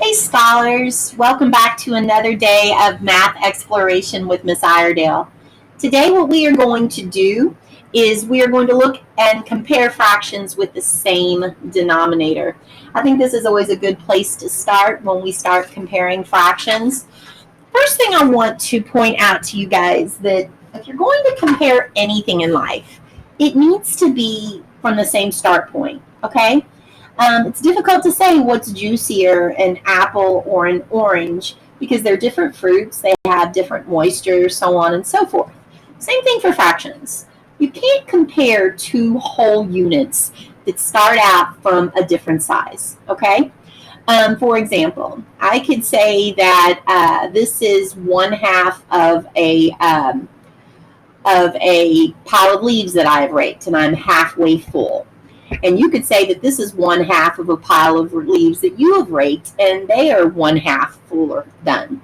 Hey scholars, welcome back to another day of math exploration with Miss Iredale. Today what we are going to do is we are going to look and compare fractions with the same denominator. I think this is always a good place to start when we start comparing fractions. First thing I want to point out to you guys that if you're going to compare anything in life, it needs to be from the same start point, okay? It's difficult to say what's juicier, an apple or an orange, because they're different fruits, they have different moisture, so on and so forth. Same thing for fractions. You can't compare two whole units that start out from a different size, okay? For example, I could say that this is 1/2 of a pile of leaves that I have raked, and I'm halfway full. And you could say that this is 1/2 of a pile of leaves that you have raked, and they are 1/2 full or done.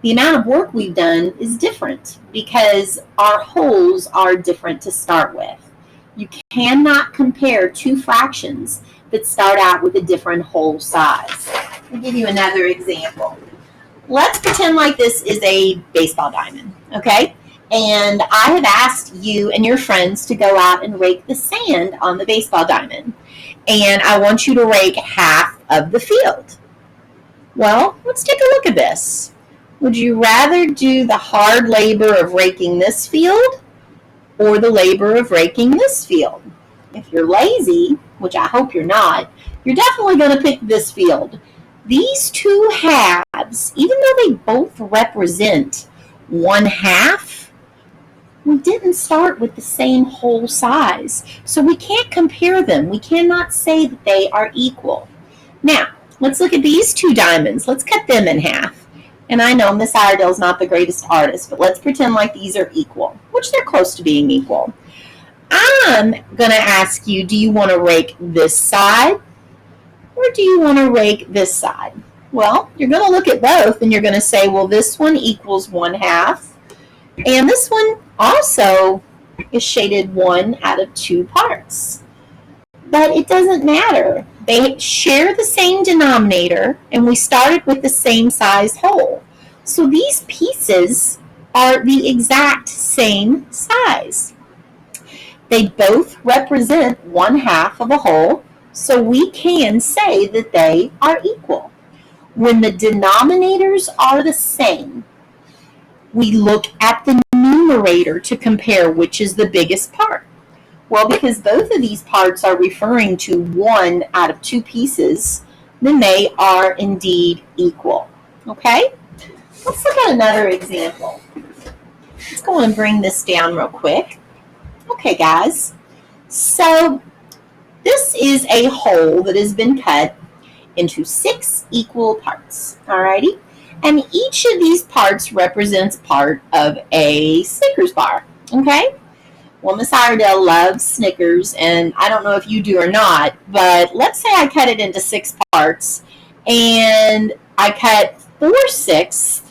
The amount of work we've done is different because our wholes are different to start with. You cannot compare two fractions that start out with a different whole size. I'll give you another example. Let's pretend like this is a baseball diamond, okay? And I have asked you and your friends to go out and rake the sand on the baseball diamond. And I want you to rake half of the field. Well, let's take a look at this. Would you rather do the hard labor of raking this field or the labor of raking this field? If you're lazy, which I hope you're not, you're definitely going to pick this field. These two halves, even though they both represent 1/2, we didn't start with the same whole size, so we can't compare them. We cannot say that they are equal. Now, let's look at these two diamonds. Let's cut them in half. And I know Miss Iredale is not the greatest artist, but let's pretend like these are equal, which they're close to being equal. I'm going to ask you, do you want to rake this side or do you want to rake this side? Well, you're going to look at both and you're going to say, well, this one equals 1/2. And this one also is shaded 1/2 parts. But it doesn't matter. They share the same denominator, and we started with the same size whole. So these pieces are the exact same size. They both represent 1/2 of a whole, so we can say that they are equal. When the denominators are the same, we look at the numerator to compare which is the biggest part. Well, because both of these parts are referring to 1/2 pieces, then they are indeed equal. Okay? Let's look at another example. Let's go and bring this down real quick. Okay, guys. So this is a whole that has been cut into 6 equal parts. Alrighty? And each of these parts represents part of a Snickers bar, okay? Well, Miss Iredale loves Snickers, and I don't know if you do or not, but let's say I cut it into 6 parts, and I cut 4/6,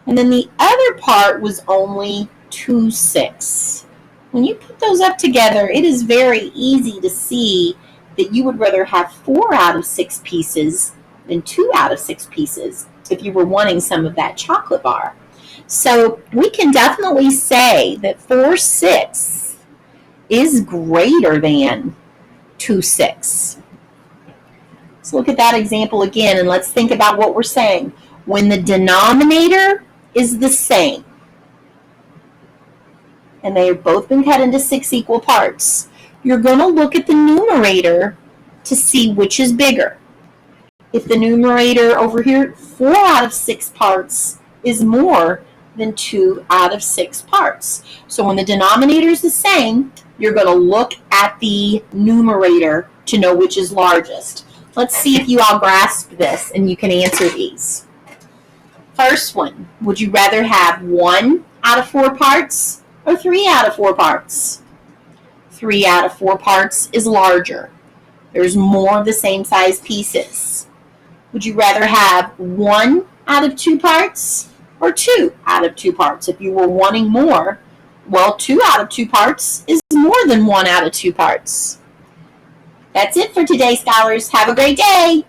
and then the other part was only 2/6. When you put those up together, it is very easy to see that you would rather have 4/6 pieces than 2/6 pieces if you were wanting some of that chocolate bar. So we can definitely say that 4/6 is greater than 2/6. Let's look at that example again, and let's think about what we're saying. When the denominator is the same, and they have both been cut into 6 equal parts, you're going to look at the numerator to see which is bigger. If the numerator over here, 4/6 parts, is more than 2/6 parts. So when the denominator is the same, you're going to look at the numerator to know which is largest. Let's see if you all grasp this and you can answer these. First one, would you rather have 1/4 parts or 3/4 parts? 3/4 parts is larger. There's more of the same size pieces. Would you rather have 1/2 parts or 2/2 parts? If you were wanting more, well, 2/2 parts is more than 1/2 parts. That's it for today, scholars. Have a great day.